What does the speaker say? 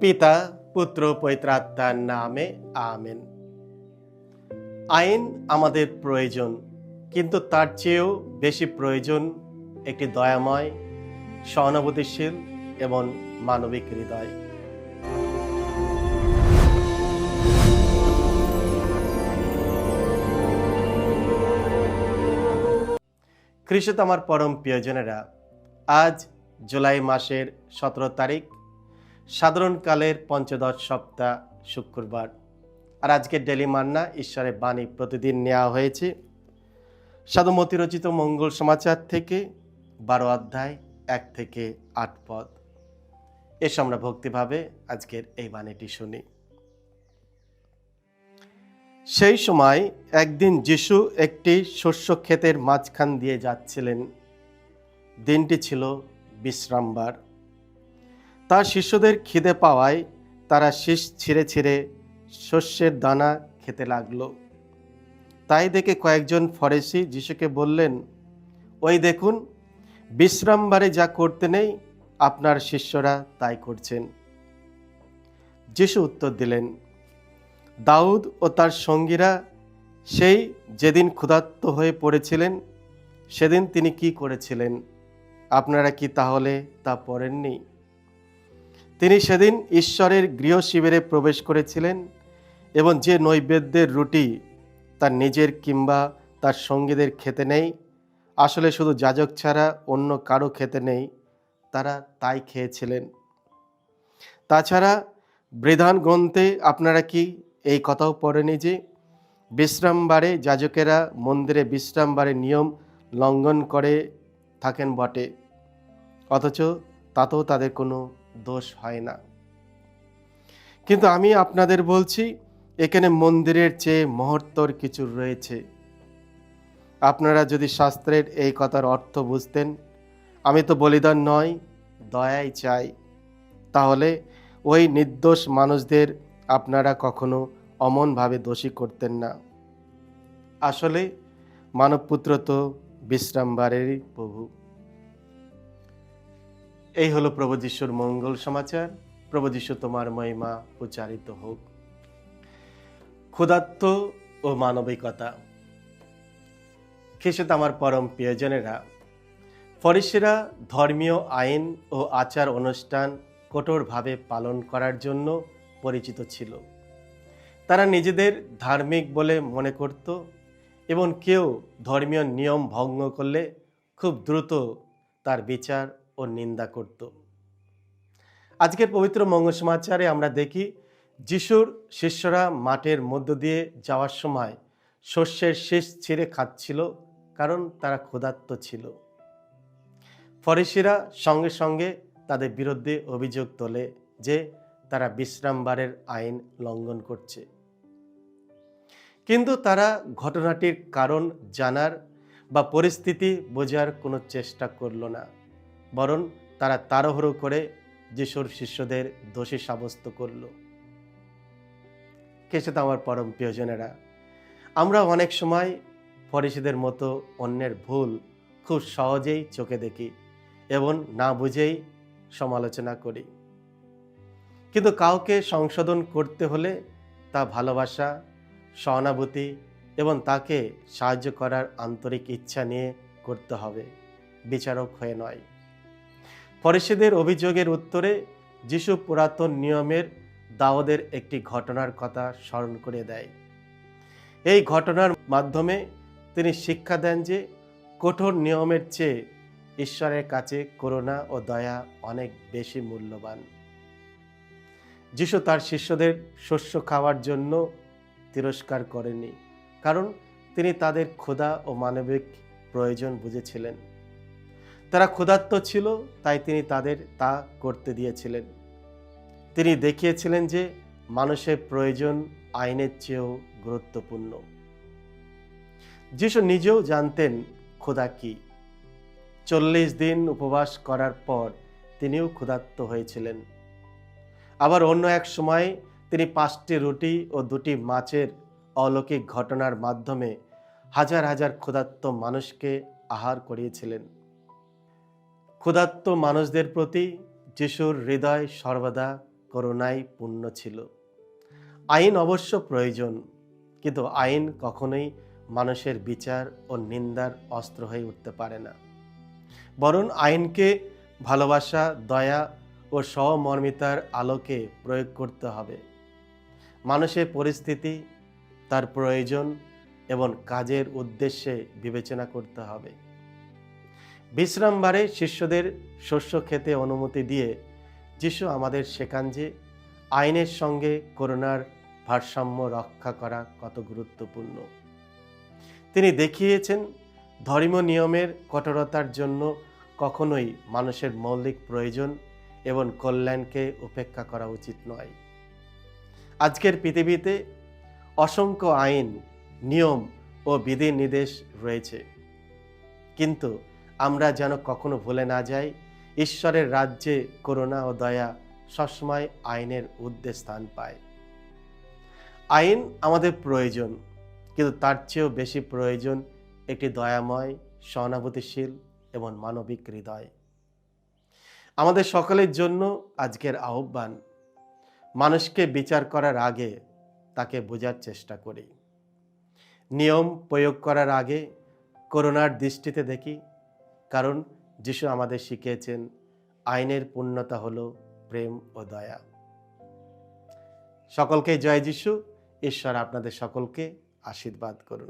পিতা পুত্র পবিত্র আত্মার নামে আমেন। আইন আমাদের প্রয়োজন, কিন্তু তার চেয়েও বেশি প্রয়োজন একটি দয়াময়, সহানুভূতিশীল এবং মানবিক হৃদয়। খ্রিস্টে আমার পরম প্রিয়জনেরা, আজ জুলাই মাসের 17 তারিখ, সাধারণকালের পঞ্চদশ সপ্তাহ, শুক্রবার। আর আজকের ডেলি মান্না ঈশ্বরের বাণী প্রতিদিন নেওয়া হয়েছে সাধুমতি রচিত মঙ্গল সমাচার থেকে 12 অধ্যায় 1 থেকে 8 পদ। এসে আমরা ভক্তিভাবে আজকের এই বাণীটি শুনি। সেই সময় একদিন যিশু একটি শস্য ক্ষেতের মাঝখান দিয়ে যাচ্ছিলেন। দিনটি ছিল বিশ্রামবার। তার শিষ্যদের খিদে পাওয়ায় তারা শীষ ছিঁড়ে ছিঁড়ে শস্যের দানা খেতে লাগলো। তাই দেখে কয়েকজন ফরিসি যিশুকে বললেন, ওই দেখুন, বিশ্রামবারে যা করতে নেই আপনার শিষ্যরা তাই করছেন। যিশু উত্তর দিলেন, দাউদ ও তার সঙ্গীরা সেই যেদিন ক্ষুধার্ত হয়ে পড়েছিলেন সেদিন তিনি কি করেছিলেন? আপনারা কি তাহলে তা পড়েননি? তিনি সেদিন ঈশ্বরের গৃহ শিবিরে প্রবেশ করেছিলেন এবং যে নৈবেদ্যের রুটি তার নিজের কিংবা তার সঙ্গীদের খেতে নেই, আসলে শুধু যাজক ছাড়া অন্য কারো খেতে নেই, তারা তাই খেয়েছিলেন। তাছাড়া বিধান গ্রন্থে আপনারা কি এই কথাও পড়েনি যে বিশ্রামবারে যাজকেরা মন্দিরে বিশ্রামবারে নিয়ম লঙ্ঘন করে থাকেন বটে, অথচ তাতেও তাদের কোনো দোষ হয় না। কিন্তু আমি আপনাদের বলছি, এখানে মন্দিরের চেয়ে মহত্তর কিছু রয়েছে। আপনারা যদি শাস্ত্রের এই কথার অর্থ বুঝতেন, আমি তো বলিদান নয়, দয়াই চাই, তাহলে ওই নির্দোষ মানুষদের আপনারা কখনো অমনভাবে দোষী করতেন না। আসলে মানবপুত্র তো বিশ্রামবারেরই প্রভু। এই হলো প্রভু যিশুর মঙ্গল সমাচার। প্রভু যিশু তোমার মহিমা উচ্চারিত হোক। ক্ষুধার্ত ও মানবিকতা। খ্রিস্টে আমার পরম প্রিয়জনেরা, ফরিসিরা ধর্মীয় আইন ও আচার অনুষ্ঠান কঠোরভাবে পালন করার জন্য পরিচিত ছিল। তারা নিজেদের ধার্মিক বলে মনে করত এবং কেউ ধর্মীয় নিয়ম ভঙ্গ করলে খুব দ্রুত তার বিচার ও নিন্দা করত। আজকের পবিত্র মঙ্গল সমাচারে আমরা দেখি যিশুর শিষ্যরা মাঠের মধ্য দিয়ে যাওয়ার সময় শস্যের শীষ ছিঁড়ে খাচ্ছিল, কারণ তারা ক্ষুধার্ত ছিল। ফরিসিরা সঙ্গে সঙ্গে তাদের বিরুদ্ধে অভিযোগ তোলে যে তারা বিশ্রামবারের আইন লঙ্ঘন করছে। কিন্তু তারা ঘটনাটির কারণ জানার বা পরিস্থিতি বোঝার কোনো চেষ্টা করল না, বরং তারা তাড়াহুড়ো করে যিশুর শিষ্যদের দোষী সাব্যস্ত করল। খ্রিস্টে আমার পরম প্রিয়জনেরা, আমরা অনেক সময় ফরিসিদের মতো অন্যের ভুল খুব সহজেই চোখে দেখি এবং না বুঝেই সমালোচনা করি। কিন্তু কাউকে সংশোধন করতে হলে তা ভালোবাসা, সহানুভূতি এবং তাকে সাহায্য করার আন্তরিক ইচ্ছা নিয়ে করতে হবে, বিচারক হয়ে নয়। ফরিসিদের অভিযোগের উত্তরে যিশু পুরাতন নিয়মের দাউদের একটি ঘটনার কথা স্মরণ করে দেয়। এই ঘটনার মাধ্যমে তিনি শিক্ষা দেন যে কঠোর নিয়মের চেয়ে ঈশ্বরের কাছে করুণা ও দয়া অনেক বেশি মূল্যবান। যিশু তার শিষ্যদের শস্য খাওয়ার জন্য তিরস্কার করেননি, কারণ তিনি তাদের ক্ষুধা ও মানবিক প্রয়োজন বুঝেছিলেন। তারা ক্ষুধার্ত ছিল, তাই তিনি তাদের তা করতে দিয়েছিলেন। তিনি দেখিয়েছিলেন যে মানুষের প্রয়োজন আইনের চেয়েও গুরুত্বপূর্ণ। যিশু নিজেও জানতেন ক্ষুধা কি। 40 দিন উপবাস করার পর তিনিও ক্ষুধার্ত হয়েছিলেন। আবার অন্য এক সময় তিনি 5টি রুটি ও 2টি মাছের অলৌকিক ঘটনার মাধ্যমে হাজার হাজার ক্ষুধার্ত মানুষকে আহার করিয়েছিলেন। ক্ষুধার্ত মানুষদের প্রতি যিশুর হৃদয় সর্বদা করুণাই পূর্ণ ছিল। আইন অবশ্য প্রয়োজন, কিন্তু আইন কখনোই মানুষের বিচার ও নিন্দার অস্ত্র হয়ে উঠতে পারে না। বরং আইনকে ভালোবাসা, দয়া ও সহমর্মিতার আলোকে প্রয়োগ করতে হবে। মানুষের পরিস্থিতি, তার প্রয়োজন এবং কাজের উদ্দেশ্যে বিবেচনা করতে হবে। বিশ্রামবারে শিষ্যদের শস্য খেতে অনুমতি দিয়ে যিশু আমাদের শেখান যে আইনের সঙ্গে করুণার ভারসাম্য রক্ষা করা কত গুরুত্বপূর্ণ। তিনি দেখিয়েছেন ধর্মীয় নিয়মের কঠোরতার জন্য কখনোই মানুষের মৌলিক প্রয়োজন এবং কল্যাণকে উপেক্ষা করা উচিত নয়। আজকের পৃথিবীতে অসংখ্য আইন, নিয়ম ও বিধিনির্দেশ রয়েছে, কিন্তু আমরা যেন কখনো ভুলে না যাই, ঈশ্বরের রাজ্যে করুণা ও দয়া সবসময় আইনের ঊর্ধ্বে স্থান পায়। আইন আমাদের প্রয়োজন, কিন্তু তার চেয়েও বেশি প্রয়োজন একটি দয়াময়, সহানুভূতিশীল এবং মানবিক হৃদয়। আমাদের সকলের জন্য আজকের আহ্বান, মানুষকে বিচার করার আগে তাকে বোঝার চেষ্টা করি। নিয়ম প্রয়োগ করার আগে করুণার দৃষ্টিতে দেখি, কারণ যিশু আমাদের শিখিয়েছেন আইনের পূর্ণতা হলো প্রেম ও দয়া। সকলকে জয় যিশু। ঈশ্বর আপনাদের সকলকে আশীর্বাদ করুন।